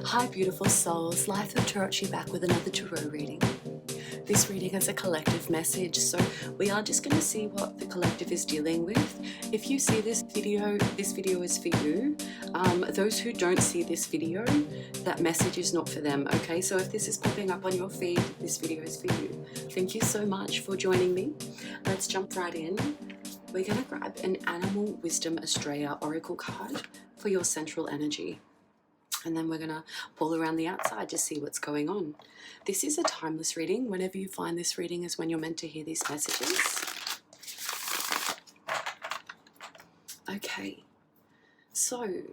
Hi beautiful souls, Life of Tarocchi back with another tarot reading. This reading is a collective message, so we are just going to see what the collective is dealing with. If you see this video is for you. Those who don't see this video, that message is not for them, okay? So if this is popping up on your feed, this video is for you. Thank you so much for joining me. Let's jump right in. We're going to grab an Animal Wisdom Australia Oracle card for your central energy. And then we're going to pull around the outside to see what's going on. This is a timeless reading. Whenever you find this reading is when you're meant to hear these messages. Okay, so the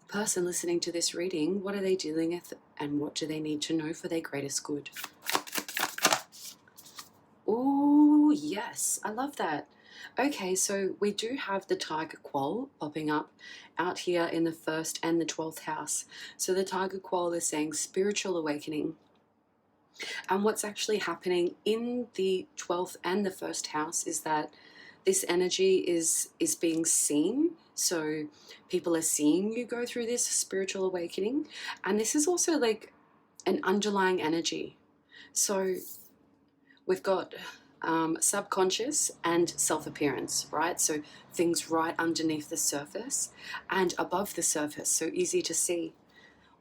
person listening to this reading, what are they dealing with and what do they need to know for their greatest good? Oh, yes, I love that. Okay, so we do have the Tiger Quoll popping up out here in the 1st and the 12th house. So the Tiger Quoll is saying spiritual awakening. And what's actually happening in the 12th and the 1st house is that this energy is being seen. So people are seeing you go through this spiritual awakening. And this is also like an underlying energy. So we've got subconscious and self-appearance, right? So things right underneath the surface and above the surface, so easy to see.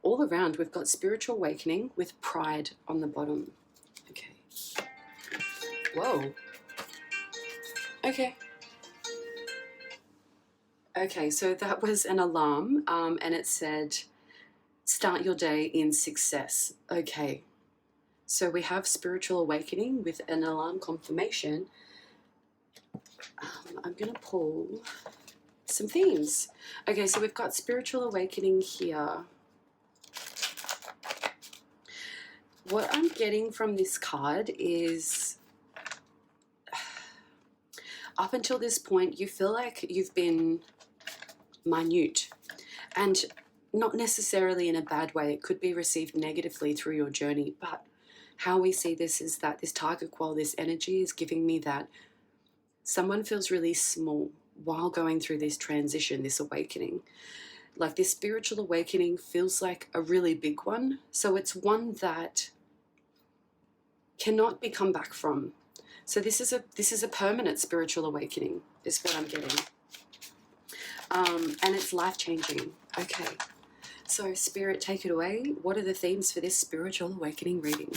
All around, we've got spiritual awakening with pride on the bottom. Okay. Whoa. Okay. Okay, so that was an alarm, and it said, start your day in success. Okay. So we have spiritual awakening with an alarm confirmation. I'm going to pull some themes. Okay, so we've got spiritual awakening here. What I'm getting from this card is up until this point, you feel like you've been minute and not necessarily in a bad way. It could be received negatively through your journey, but how we see this is that this Tiger Quoll, this energy is giving me that someone feels really small while going through this transition, this awakening. Like this spiritual awakening feels like a really big one. So it's one that cannot be come back from. So this is a permanent spiritual awakening, is what I'm getting. And it's life-changing. Okay. So Spirit, take it away. What are the themes for this spiritual awakening reading?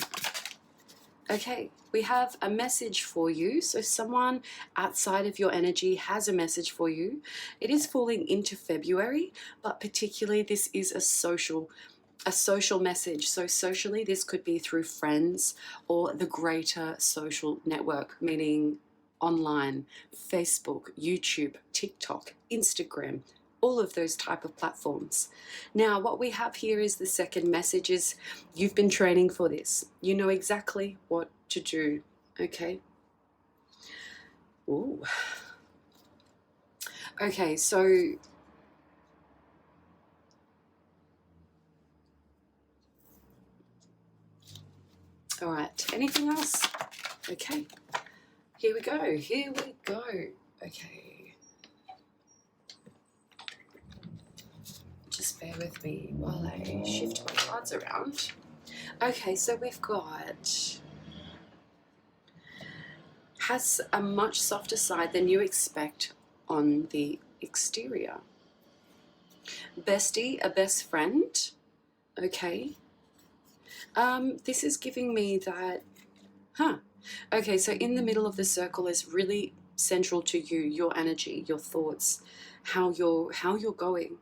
Okay, we have a message for you. So someone outside of your energy has a message for you. It is falling into February, but particularly this is a social message. So socially, this could be through friends or the greater social network, meaning online, Facebook, YouTube, TikTok, Instagram, all of those type of platforms. Now, what we have here is the second message is you've been training for this. You know exactly what to do, okay? Ooh. Okay, so all right, anything else? Okay, here we go. Okay. Just bear with me while I shift my cards around. Okay, so we've got has a much softer side than you expect on the exterior. Bestie, a best friend. Okay. This is giving me that, okay, so in the middle of the circle is really central to you, your energy, your thoughts, how you're going.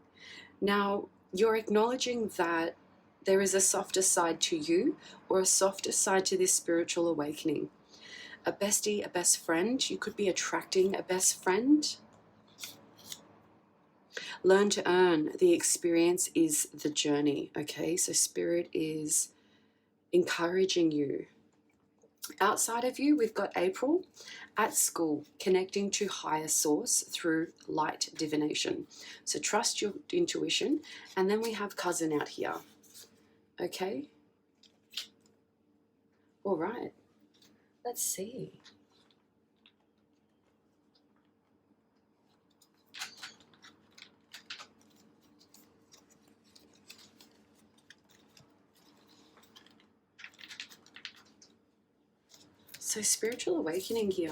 Now, you're acknowledging that there is a softer side to you or a softer side to this spiritual awakening. A bestie, a best friend, you could be attracting a best friend. Learn to earn. The experience is the journey, okay? So Spirit is encouraging you. Outside of you, we've got April at school, connecting to higher source through light divination. So trust your intuition. And then we have cousin out here. Okay. All right. Let's see. So spiritual awakening here.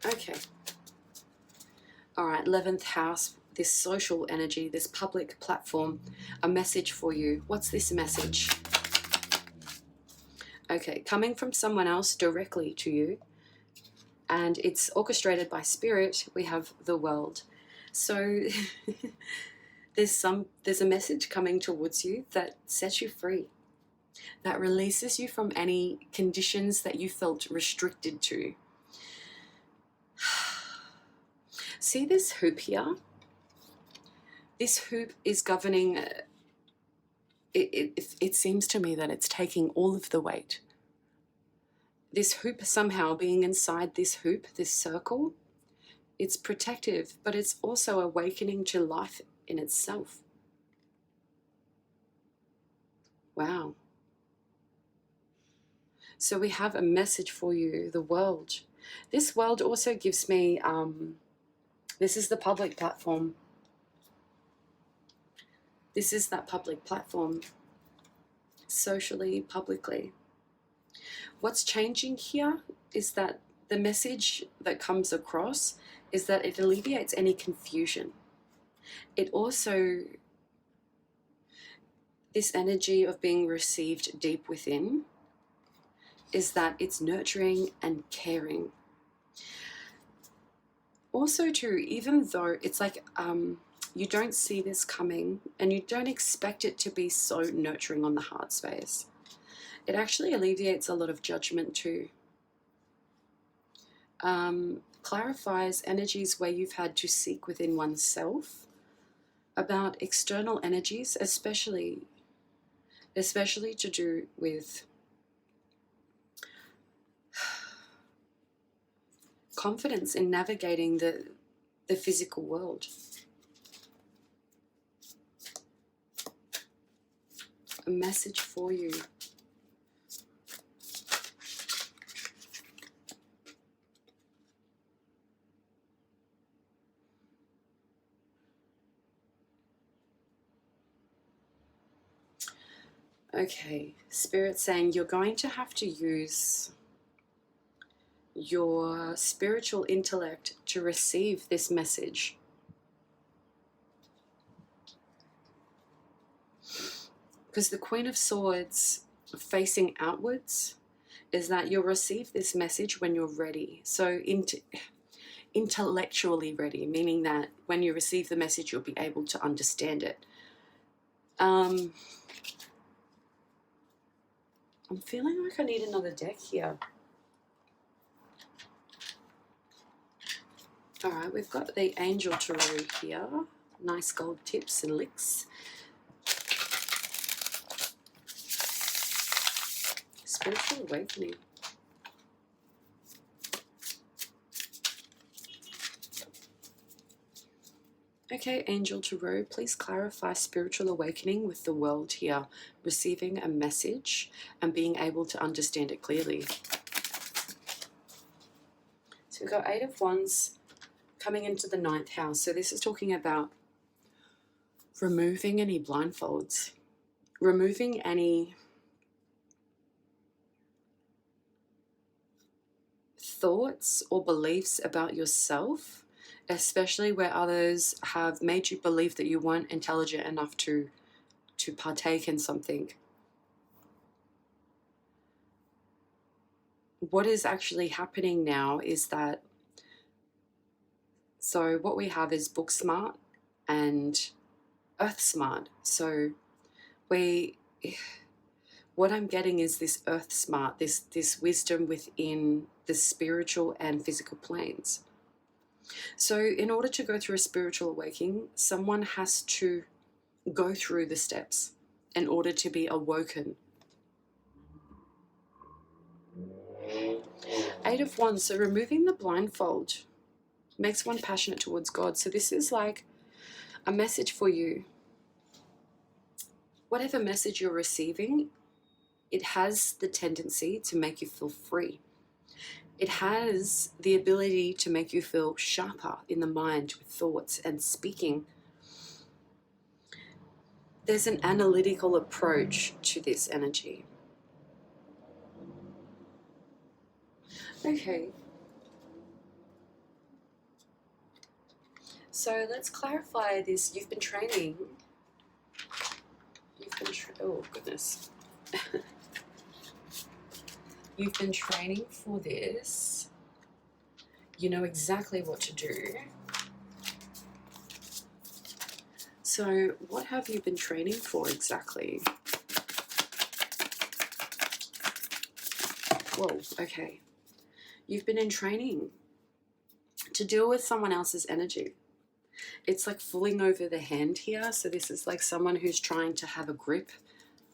Okay. All right, 11th house, this social energy, this public platform, a message for you. What's this message? Okay, coming from someone else directly to you, and it's orchestrated by spirit. We have the world. So there's a message coming towards you that sets you free, that releases you from any conditions that you felt restricted to. See this hoop here? This hoop is governing, it seems to me that it's taking all of the weight. This hoop somehow being inside this hoop, this circle, it's protective, but it's also awakening to life in itself. Wow. So we have a message for you, the world. This world also gives me, this is the public platform. This is that public platform, socially, publicly. What's changing here is that the message that comes across is that it alleviates any confusion. It also, this energy of being received deep within, is that it's nurturing and caring. Also too, even though it's like you don't see this coming and you don't expect it to be so nurturing on the heart space, it actually alleviates a lot of judgment too. Clarifies energies where you've had to seek within oneself about external energies, especially to do with confidence in navigating the physical world. A message for you. Okay, Spirit saying you're going to have to use your spiritual intellect to receive this message. Because the Queen of Swords facing outwards is that you'll receive this message when you're ready. So intellectually ready, meaning that when you receive the message, you'll be able to understand it. I'm feeling like I need another deck here. All right, we've got the Angel Tarot here. Nice gold tips and licks. Spiritual awakening. Okay, Angel Tarot, please clarify spiritual awakening with the world here, receiving a message and being able to understand it clearly. So we've got 8 of Wands coming into the 9th house. So this is talking about removing any blindfolds, removing any thoughts or beliefs about yourself, especially where others have made you believe that you weren't intelligent enough to partake in something. What is actually happening now is that, so what we have is book smart and earth smart. So what I'm getting is this earth smart, this wisdom within the spiritual and physical planes. So in order to go through a spiritual awakening, someone has to go through the steps in order to be awoken. 8 of Wands, so removing the blindfold makes one passionate towards God. So this is like a message for you. Whatever message you're receiving, it has the tendency to make you feel free. It has the ability to make you feel sharper in the mind with thoughts and speaking. there's an analytical approach to this energy. Okay. So let's clarify this. You've been training. Oh, goodness. You've been training for this. You know exactly what to do. So what have you been training for exactly? Whoa, okay. You've been in training to deal with someone else's energy. It's like falling over the hand here. So this is like someone who's trying to have a grip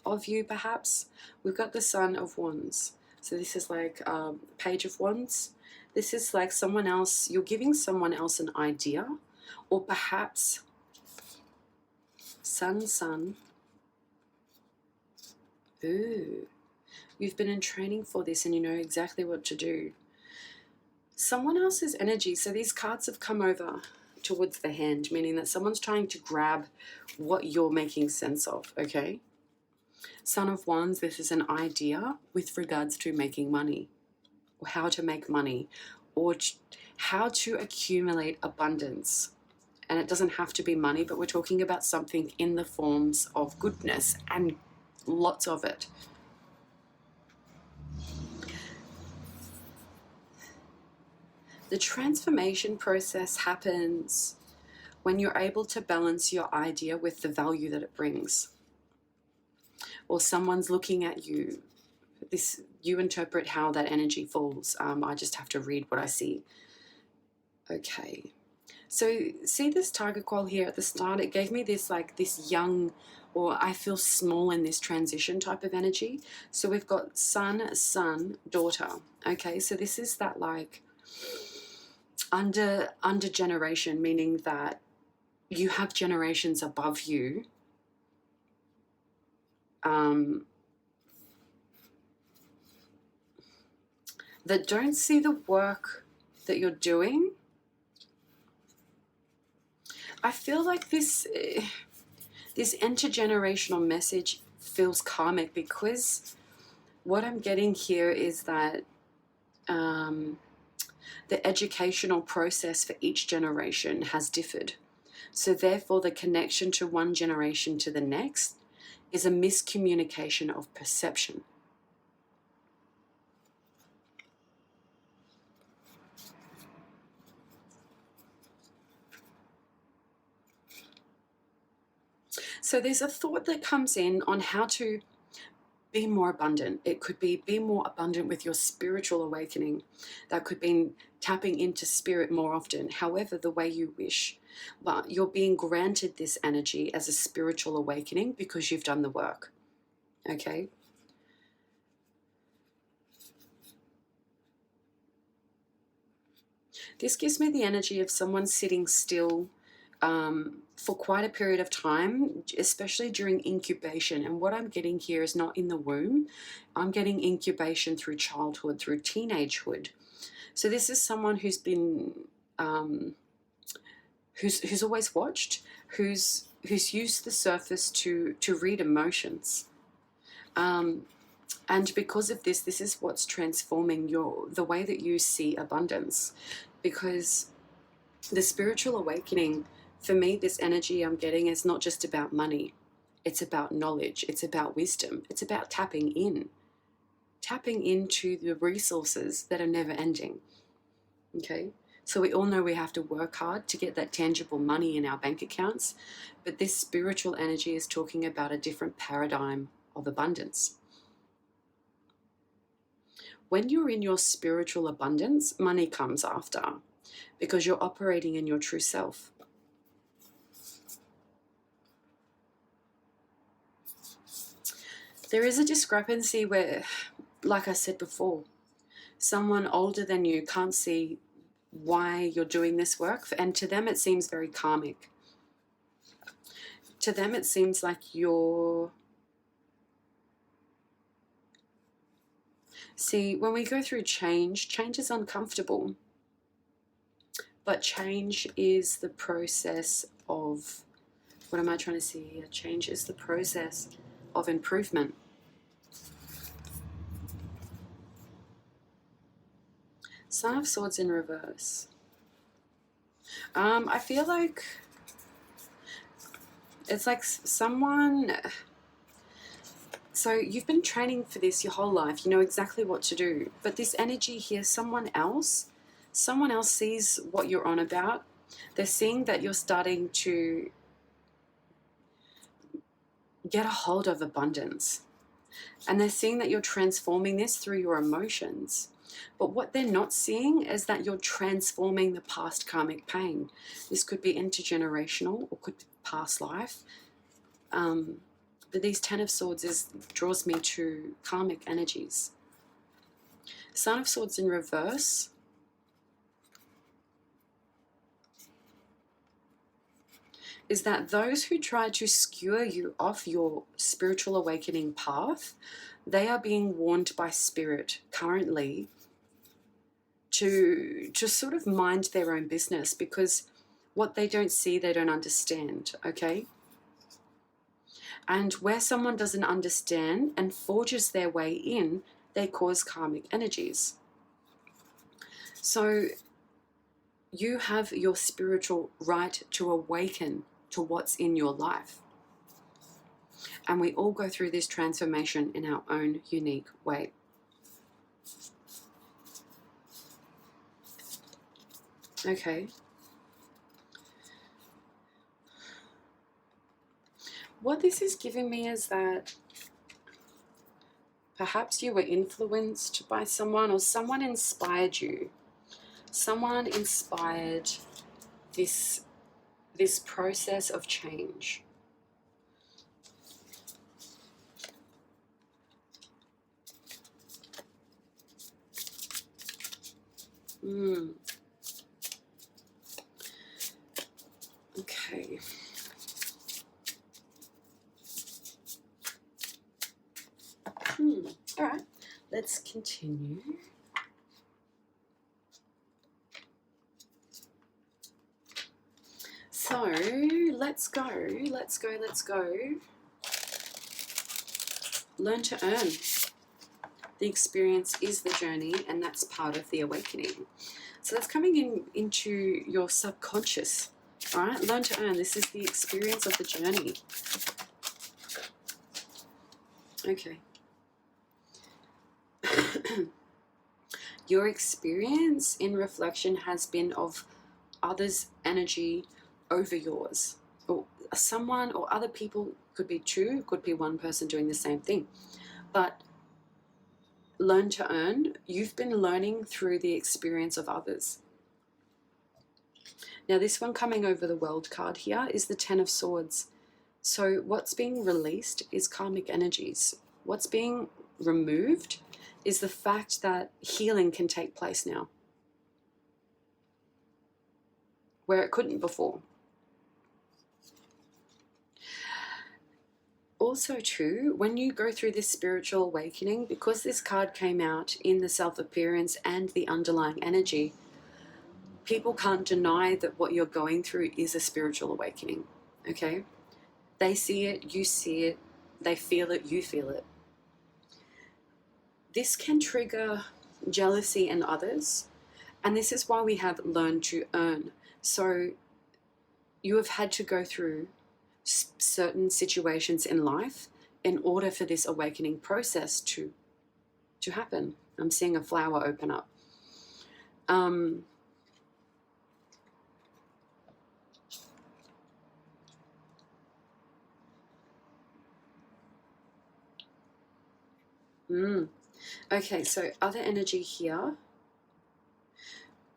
of you, perhaps. We've got the Sun of Wands. So this is like Page of Wands. This is like someone else, you're giving someone else an idea, or perhaps Sun. Ooh, you've been in training for this and you know exactly what to do. Someone else's energy. So these cards have come over towards the hand, meaning that someone's trying to grab what you're making sense of, okay? Sun of Wands, this is an idea with regards to making money, or how to make money, or how to accumulate abundance. And it doesn't have to be money, but we're talking about something in the forms of goodness and lots of it. The transformation process happens when you're able to balance your idea with the value that it brings. Or someone's looking at you. You interpret how that energy falls. I just have to read what I see. Okay. So see this tiger quoll here at the start? It gave me this like this young, or I feel small in this transition type of energy. So we've got son, daughter. Okay, so this is that like under generation, meaning that you have generations above you. That don't see the work that you're doing. I feel like this intergenerational message feels karmic, because what I'm getting here is that the educational process for each generation has differed. So therefore the connection to one generation to the next is a miscommunication of perception. So there's a thought that comes in on how to be more abundant. It could be more abundant with your spiritual awakening. That could be tapping into spirit more often, however the way you wish. But you're being granted this energy as a spiritual awakening because you've done the work. Okay? This gives me the energy of someone sitting still for quite a period of time, especially during incubation. And what I'm getting here is not in the womb. I'm getting incubation through childhood, through teenagehood. So this is someone who's been, who's always watched, who's used the surface to read emotions. And because of this is what's transforming the way that you see abundance. Because the spiritual awakening, for me, this energy I'm getting is not just about money. It's about knowledge. It's about wisdom. It's about tapping into the resources that are never ending. Okay? So we all know we have to work hard to get that tangible money in our bank accounts, but this spiritual energy is talking about a different paradigm of abundance. When you're in your spiritual abundance, money comes after, because you're operating in your true self. There is a discrepancy where, like I said before, someone older than you can't see why you're doing this work, and to them it seems very karmic. To them it seems like you're... See, when we go through change is uncomfortable. But change is the process of What am I trying to see here? Change is the process of improvement. Son of Swords in reverse. I feel like it's like someone... So you've been training for this your whole life. You know exactly what to do. But this energy here, someone else sees what you're on about. They're seeing that you're starting to get a hold of abundance. And they're seeing that you're transforming this through your emotions. But what they're not seeing is that you're transforming the past karmic pain. This could be intergenerational or could be past life. But these Ten of Swords draws me to karmic energies. Son of Swords in reverse. Is that those who try to skewer you off your spiritual awakening path, they are being warned by Spirit currently to just sort of mind their own business, because what they don't see, they don't understand, okay? And where someone doesn't understand and forges their way in, they cause karmic energies. So you have your spiritual right to awaken to what's in your life. And we all go through this transformation in our own unique way. Okay. What this is giving me is that perhaps you were influenced by someone, or someone inspired you. Someone inspired this process of change. Okay. All right, let's continue. So let's go. Learn to earn. The experience is the journey, and that's part of the awakening. So that's coming into your subconscious. All right, learn to earn. This is the experience of the journey. Okay. Your experience in reflection has been of others' energy over yours, or someone or other people. Could be two, could be one person doing the same thing. But learn to earn, you've been learning through the experience of others. Now this one coming over the World card here is the Ten of Swords. So what's being released is karmic energies. What's being removed is the fact that healing can take place now, where it couldn't before. Also too, when you go through this spiritual awakening, because this card came out in the self-appearance and the underlying energy, people can't deny that what you're going through is a spiritual awakening, okay? They see it, you see it, they feel it, you feel it. This can trigger jealousy in others, and this is why we have learned to earn. So you have had to go through certain situations in life in order for this awakening process to happen. I'm seeing a flower open up. Okay, so other energy here.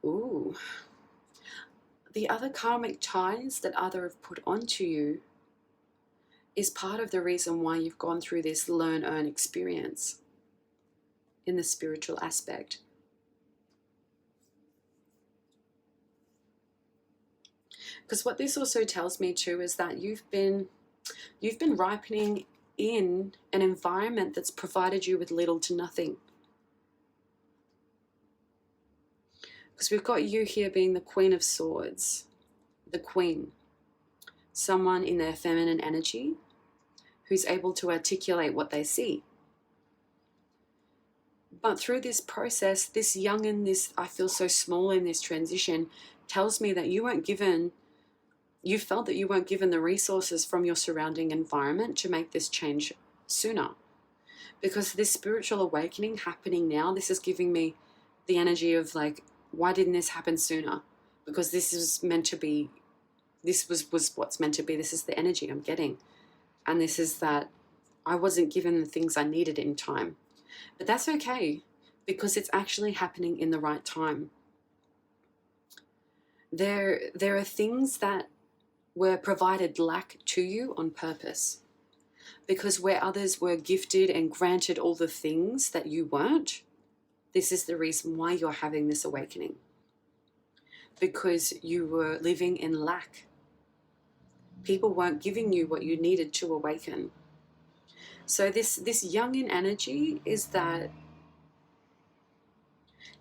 Ooh. The other karmic ties that other have put onto you is part of the reason why you've gone through this learn, earn experience in the spiritual aspect. Because what this also tells me too is that you've been ripening in an environment that's provided you with little to nothing. Because we've got you here being the Queen of Swords, the Queen. someone in their feminine energy who's able to articulate what they see. But through this process, this youngin, this I feel so small in this transition, tells me that you felt that you weren't given the resources from your surrounding environment to make this change sooner. Because this spiritual awakening happening now, this is giving me the energy of like, why didn't this happen sooner? Because this is meant to be, this was what's meant to be. This is the energy I'm getting. And this is that I wasn't given the things I needed in time. But that's okay, because it's actually happening in the right time. There are things that were provided lack to you on purpose. Because where others were gifted and granted all the things that you weren't, this is the reason why you're having this awakening. Because you were living in lack. People weren't giving you what you needed to awaken. So this youngin energy is that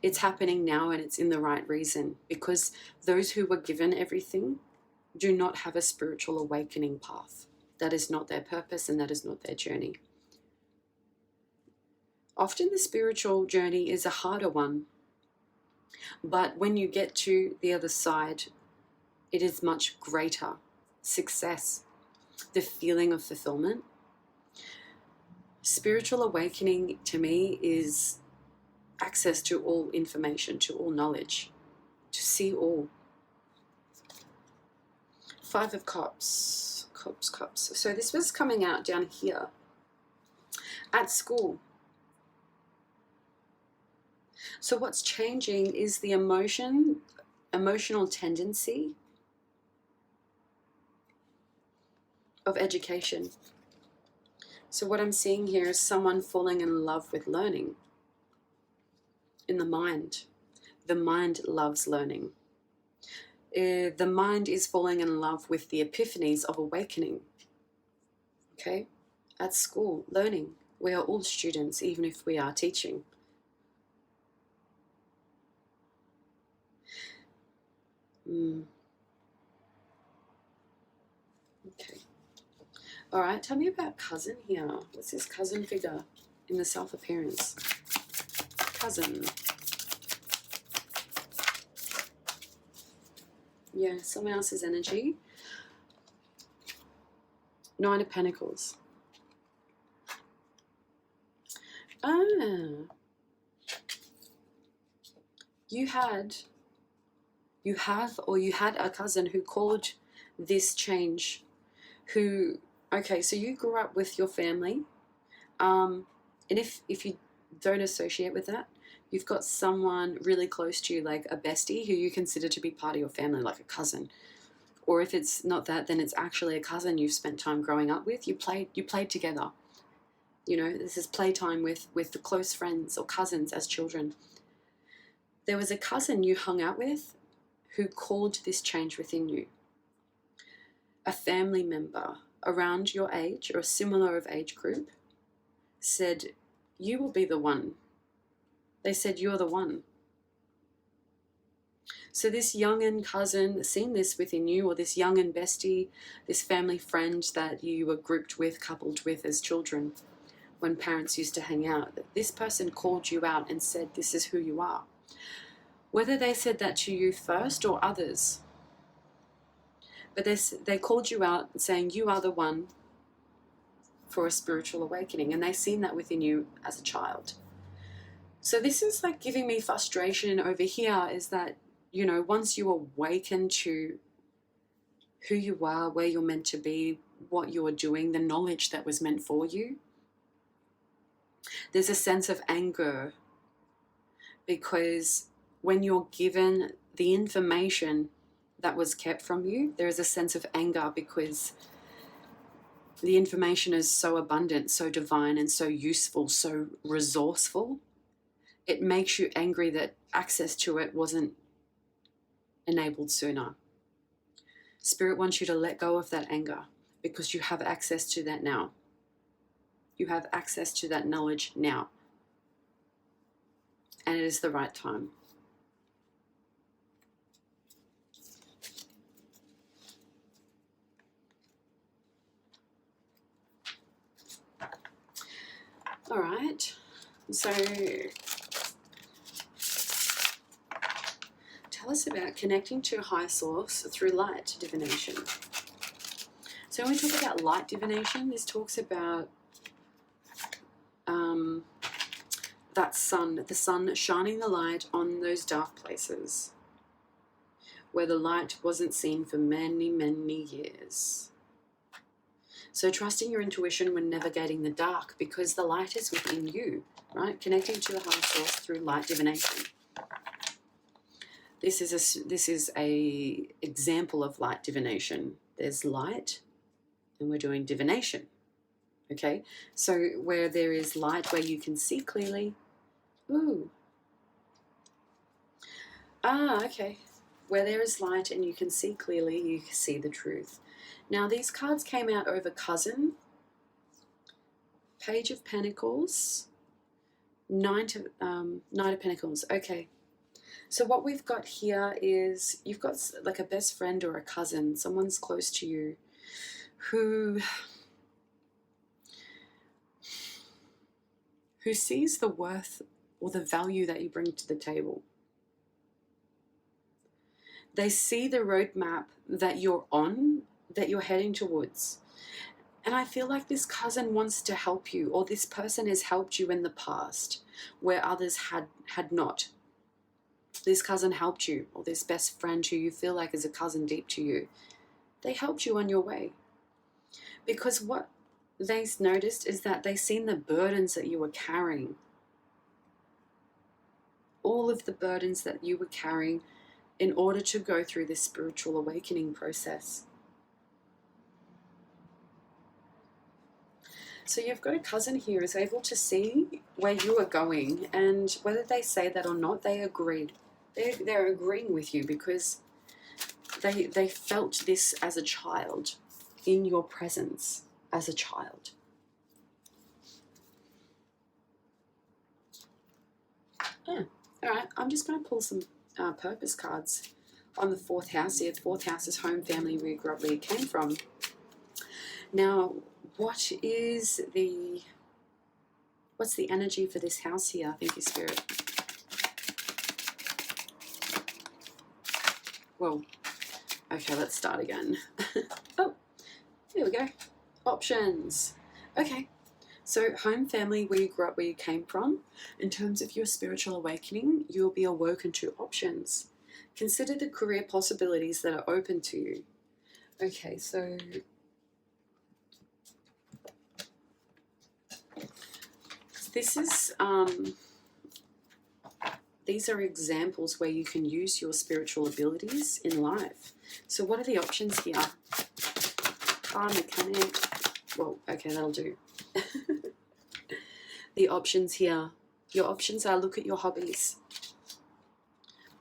it's happening now and it's in the right reason, because those who were given everything do not have a spiritual awakening path. That is not their purpose and that is not their journey. Often the spiritual journey is a harder one, but when you get to the other side, it is much greater success, the feeling of fulfillment. Spiritual awakening to me is access to all information, to all knowledge, to see all. 5 of Cups. So this was coming out down here at school. So what's changing is the emotional tendency of education. So what I'm seeing here is someone falling in love with learning in the mind. The mind loves learning. The mind is falling in love with the epiphanies of awakening. Okay? At school, learning. We are all students, even if we are teaching. Okay. All right, tell me about cousin here. What's this cousin figure in the self-appearance? Cousin. Yeah, someone else's energy. 9 of Pentacles. You had a cousin who called this change, okay, so you grew up with your family, and if you don't associate with that, you've got someone really close to you, like a bestie who you consider to be part of your family, like a cousin. Or if it's not that, then it's actually a cousin you've spent time growing up with. You played together. You know, this is playtime with the close friends or cousins as children. There was a cousin you hung out with who called this change within you. A family member around your age or a similar of age group said, you will be the one. They said, you're the one. So this youngin cousin seen this within you, or this youngin bestie, this family friend that you were grouped with, coupled with as children when parents used to hang out, that this person called you out and said, this is who you are. Whether they said that to you first or others, but they called you out saying you are the one for a spiritual awakening, and they've seen that within you as a child. So this is like giving me frustration over here, is that, you know, once you awaken to who you are, where you're meant to be, what you're doing, the knowledge that was meant for you, there's a sense of anger, because when you're given the information that was kept from you, there is a sense of anger because the information is so abundant, so divine, and so useful, so resourceful. It makes you angry that access to it wasn't enabled sooner. Spirit wants you to let go of that anger, because you have access to that now. You have access to that knowledge now. And it is the right time. All right. So tell us about connecting to a higher source through light divination. So when we talk about light divination, this talks about that sun, the sun shining the light on those dark places where the light wasn't seen for many, many years. So trusting your intuition when navigating the dark, because the light is within you, right? Connecting to the higher source through light divination. This is a example of light divination. There's light, and we're doing divination. Okay, so where there is light, where you can see clearly. Ooh. Okay. Where there is light and you can see clearly, you can see the truth. Now, these cards came out over cousin, Page of Pentacles, Knight of Pentacles. Okay. So what we've got here is you've got like a best friend or a cousin, someone's close to you, who sees the worth or the value that you bring to the table. They see the roadmap that you're on, that you're heading towards. And I feel like this cousin wants to help you, or this person has helped you in the past where others had not. This cousin helped you, or this best friend who you feel like is a cousin deep to you, they helped you on your way. Because what they noticed is that they seen the burdens that you were carrying. All of the burdens that you were carrying in order to go through this spiritual awakening process. So you've got a cousin here who's able to see where you are going, and whether they say that or not, they agreed. They're agreeing with you because they felt this as a child, in your presence as a child. All right, I'm just going to pull some purpose cards on the fourth house here. Fourth house is home, family, where you grew up, where you came from. Now, what's the energy for this house here? Thank you, Spirit. Whoa. Okay, let's start again. Oh, here we go. Options. Okay. So home, family, where you grew up, where you came from. In terms of your spiritual awakening, you'll be awoken to options. Consider the career possibilities that are open to you. Okay, so this is these are examples where you can use your spiritual abilities in life. So what are the options here? Car mechanic. Well, okay, that'll do. The options here. Your options are, look at your hobbies.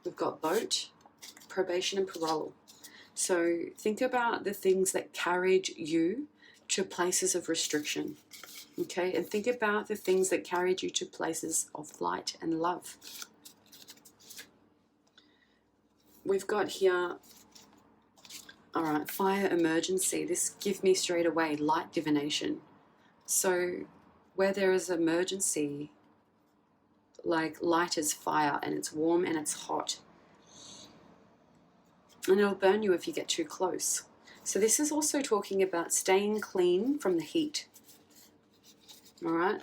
We've got boat, probation and parole. So think about the things that carried you to places of restriction. Okay, and think about the things that carried you to places of light and love. We've got here, all right, fire emergency. This give me straight away light divination. So where there is emergency, like light as fire, and it's warm and it's hot, and it'll burn you if you get too close. So this is also talking about staying clean from the heat. All right.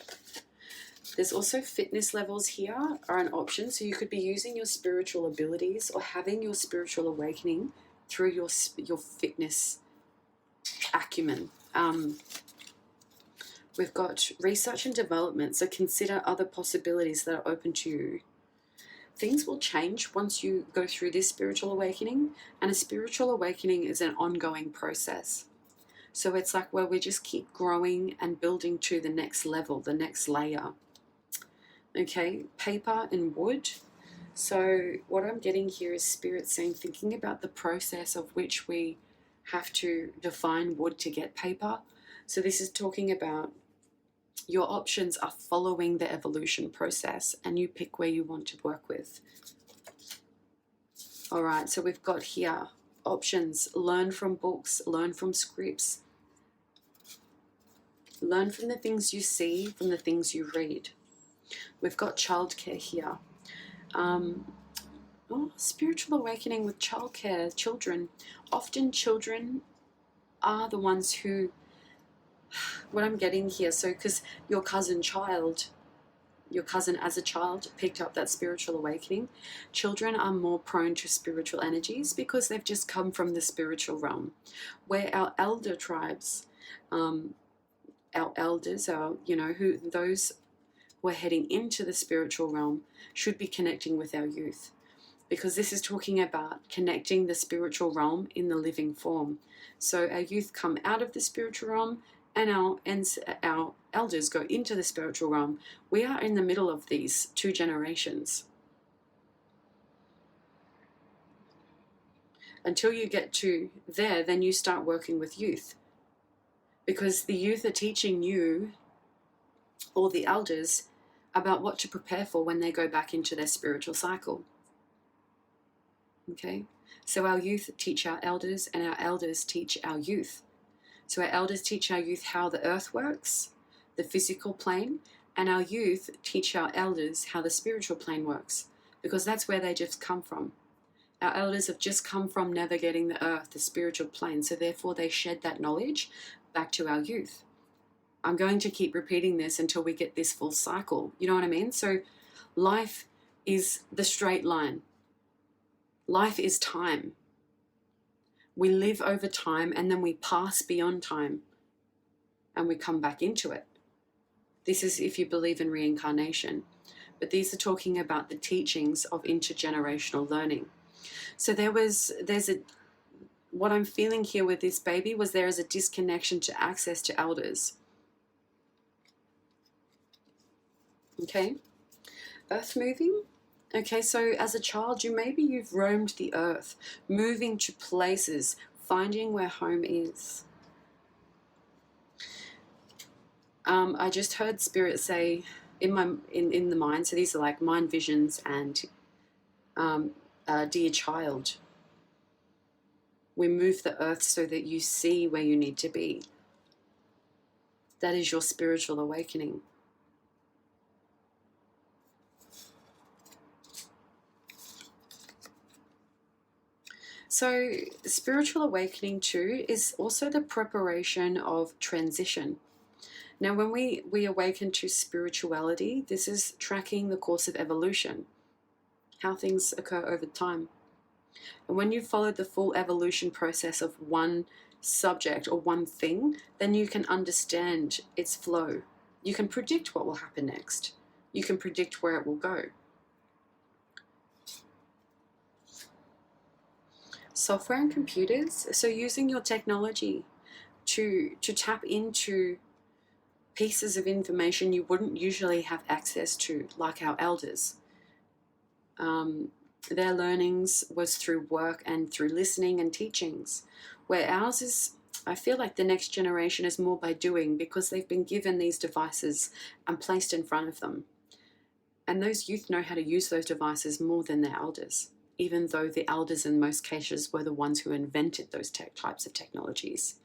There's also fitness levels here are an option. So you could be using your spiritual abilities or having your spiritual awakening through your fitness acumen. We've got research and development. So consider other possibilities that are open to you. Things will change once you go through this spiritual awakening, and a spiritual awakening is an ongoing process. So it's like where we just keep growing and building to the next level, the next layer. Okay, paper and wood. So what I'm getting here is Spirit saying, thinking about the process of which we have to define wood to get paper. So this is talking about your options are following the evolution process, and you pick where you want to work with. All right, so we've got here options: learn from books, learn from scripts. Learn from the things you see, from the things you read. We've got childcare here. Spiritual awakening with childcare, children. Often children are the ones who, what I'm getting here, so because your cousin as a child picked up that spiritual awakening, children are more prone to spiritual energies because they've just come from the spiritual realm, where our elder tribes, our elders, those who are heading into the spiritual realm should be connecting with our youth, because this is talking about connecting the spiritual realm in the living form. So our youth come out of the spiritual realm, and our elders go into the spiritual realm. We are in the middle of these two generations. Until you get to there, then you start working with youth, because the youth are teaching you, or the elders, about what to prepare for when they go back into their spiritual cycle. Okay, so our youth teach our elders, and our elders teach our youth. So our elders teach our youth how the earth works, the physical plane, and our youth teach our elders how the spiritual plane works, because that's where they just come from. Our elders have just come from navigating the earth, the spiritual plane, so therefore they shed that knowledge back to our youth. I'm going to keep repeating this until we get this full cycle. You know what I mean? So life is the straight line. Life is time. We live over time, and then we pass beyond time and we come back into it. This is if you believe in reincarnation. But these are talking about the teachings of intergenerational learning. So what I'm feeling here with this baby was there is a disconnection to access to elders. Okay, earth moving. Okay, so as a child, you've roamed the earth, moving to places, finding where home is. I just heard Spirit say in the mind, so these are like mind visions and dear child, we move the earth so that you see where you need to be. That is your spiritual awakening. So spiritual awakening too is also the preparation of transition. Now, when we awaken to spirituality, this is tracking the course of evolution, how things occur over time. And when you follow the full evolution process of one subject or one thing, then you can understand its flow. You can predict what will happen next. You can predict where it will go. Software and computers, so using your technology to tap into pieces of information you wouldn't usually have access to, like our elders. Their learnings was through work and through listening and teachings, where ours is, I feel like the next generation is more by doing, because they've been given these devices and placed in front of them. And those youth know how to use those devices more than their elders, even though the elders in most cases were the ones who invented those types of technologies.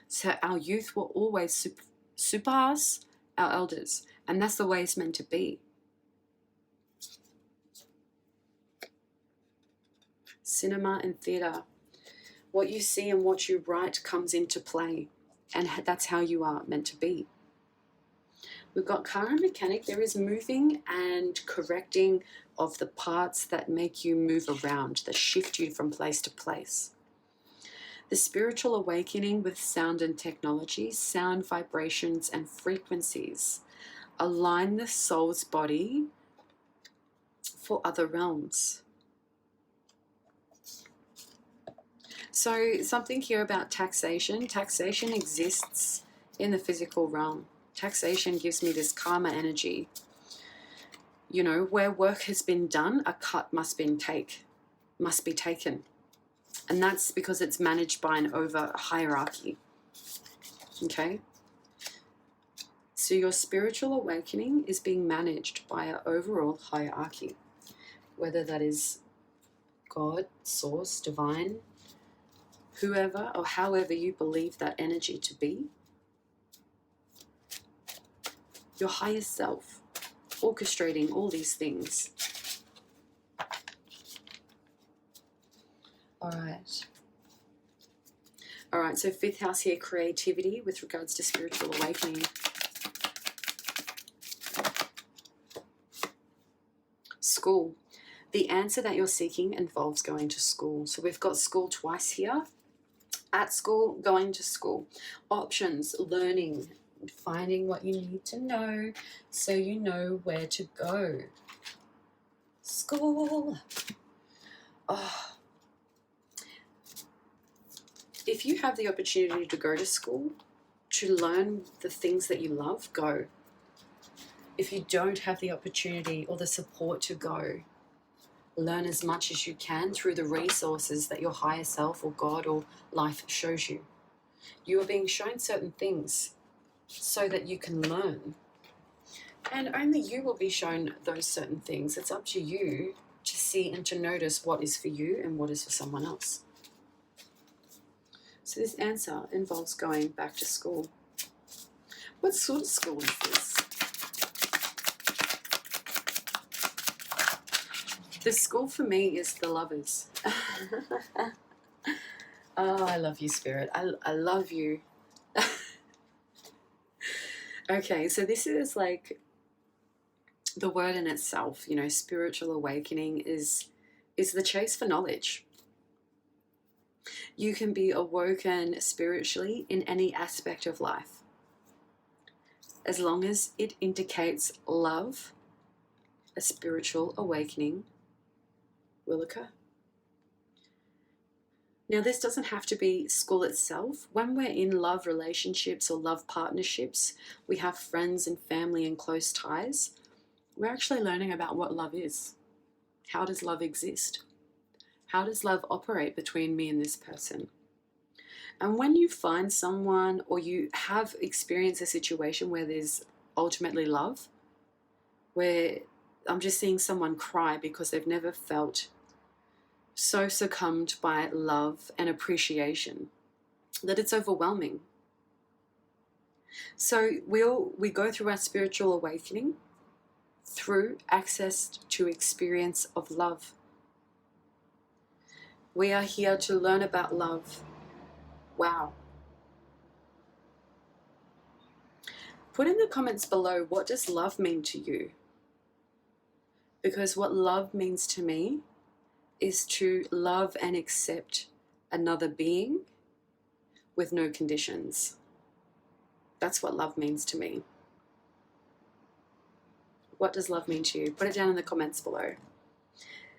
So our youth will always surpass our elders, and that's the way it's meant to be. Cinema and theatre. What you see and what you write comes into play, and that's how you are meant to be. We've got car and mechanic. There is moving and correcting of the parts that make you move around, that shift you from place to place. The spiritual awakening with sound and technology, sound vibrations and frequencies, align the soul's body for other realms. So something here about taxation. Taxation exists in the physical realm. Taxation gives me this karma energy. You know, where work has been done, a cut must be taken. And that's because it's managed by an over hierarchy. Okay? So your spiritual awakening is being managed by an overall hierarchy. Whether that is God, source, divine, whoever or however you believe that energy to be. your higher self, orchestrating all these things. All right, so 5th house here, creativity with regards to spiritual awakening. School. The answer that you're seeking involves going to school. So we've got school twice here. At school, going to school. Options, learning, finding what you need to know so you know where to go. School. Oh. If you have the opportunity to go to school, to learn the things that you love, go. If you don't have the opportunity or the support to go, learn as much as you can through the resources that your higher self or God or life shows you. You are being shown certain things so that you can learn. And only you will be shown those certain things. It's up to you to see and to notice what is for you and what is for someone else. So this answer involves going back to school. What sort of school is this? The school for me is the lovers. Oh, I love you, Spirit. I love you. Okay, so this is like the word in itself, you know, spiritual awakening is the chase for knowledge. You can be awoken spiritually in any aspect of life. As long as it indicates love, a spiritual awakening will occur. Now, this doesn't have to be school itself. When we're in love relationships or love partnerships, we have friends and family and close ties. We're actually learning about what love is. How does love exist? How does love operate between me and this person? And when you find someone or you have experienced a situation where there's ultimately love, where I'm just seeing someone cry because they've never felt so succumbed by love and appreciation that it's overwhelming. So we go through our spiritual awakening through access to experience of love. We are here to learn about love. Wow. Put in the comments below, what does love mean to you? Because what love means to me is to love and accept another being with no conditions. That's what love means to me. What does love mean to you? Put it down in the comments below.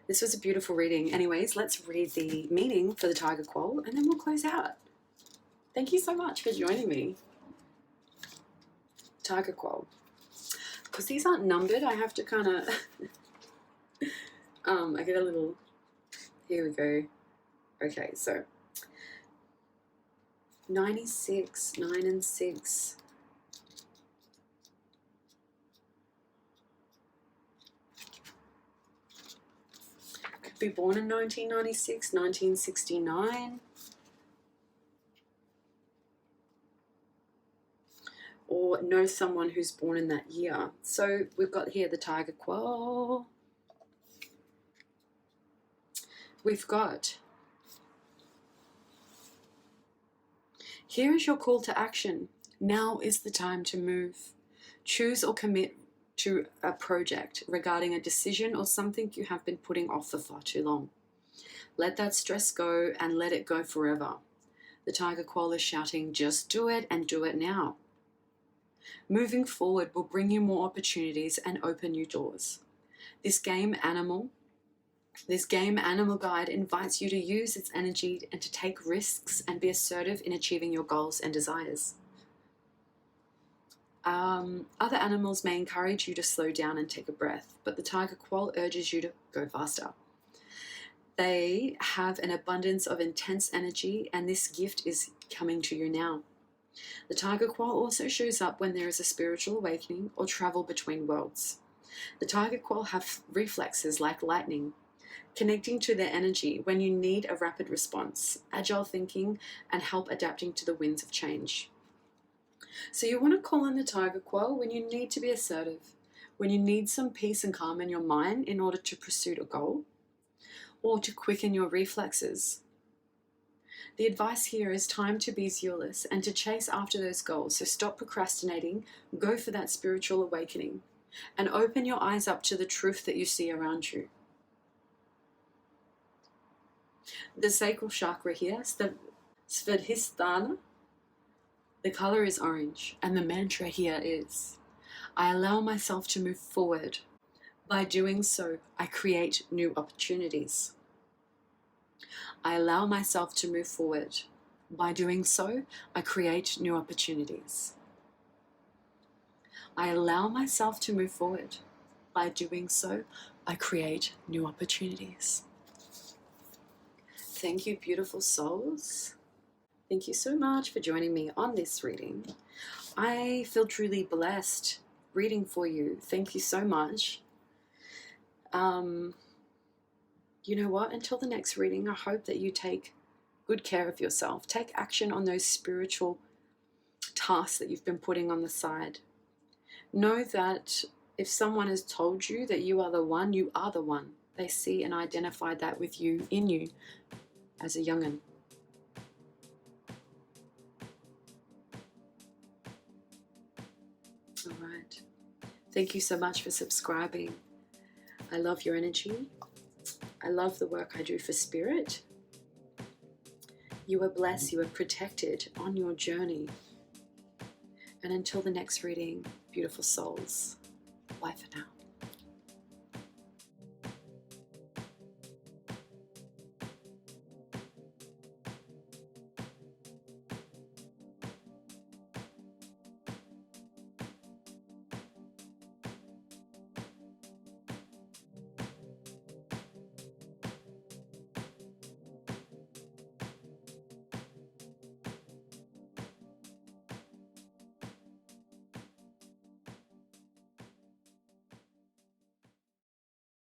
This was a beautiful reading. Anyways, let's read the meaning for the Tiger Quoll and then we'll close out. Thank you so much for joining me. Tiger Quoll. Because these aren't numbered, I have to kind of... I get a little... Here we go. Okay, so 96, 9 and 6. Could be born in 1996, 1969. Or know someone who's born in that year. So we've got here the Tiger Quoll. We've got, here is your call to action. Now is the time to move. Choose or commit to a project regarding a decision or something you have been putting off for far too long. Let that stress go and let it go forever. The Tiger Quoll is shouting, just do it and do it now. Moving forward will bring you more opportunities and open new doors. This game animal guide invites you to use its energy and to take risks and be assertive in achieving your goals and desires. Other animals may encourage you to slow down and take a breath, but the Tiger Quoll urges you to go faster. They have an abundance of intense energy, and this gift is coming to you now. The Tiger Quoll also shows up when there is a spiritual awakening or travel between worlds. The Tiger Quoll have reflexes like lightning, connecting to their energy when you need a rapid response, agile thinking, and help adapting to the winds of change. So you want to call in the tiger quoll when you need to be assertive, when you need some peace and calm in your mind in order to pursue a goal, or to quicken your reflexes. The advice here is time to be zealous and to chase after those goals. So stop procrastinating, go for that spiritual awakening, and open your eyes up to the truth that you see around you. The sacral chakra here, Svadhisthana, the color is orange, and the mantra here is, I allow myself to move forward. By doing so, I create new opportunities. I allow myself to move forward. By doing so, I create new opportunities. I allow myself to move forward. By doing so, I create new opportunities. Thank you, beautiful souls. Thank you so much for joining me on this reading. I feel truly blessed reading for you. Thank you so much. You know what? Until the next reading, I hope that you take good care of yourself. Take action on those spiritual tasks that you've been putting on the side. Know that if someone has told you that you are the one, you are the one. They see and identify that with you, in you, as a young'un. All right. Thank you so much for subscribing. I love your energy. I love the work I do for spirit. You are blessed. You are protected on your journey. And until the next reading, beautiful souls, bye for now.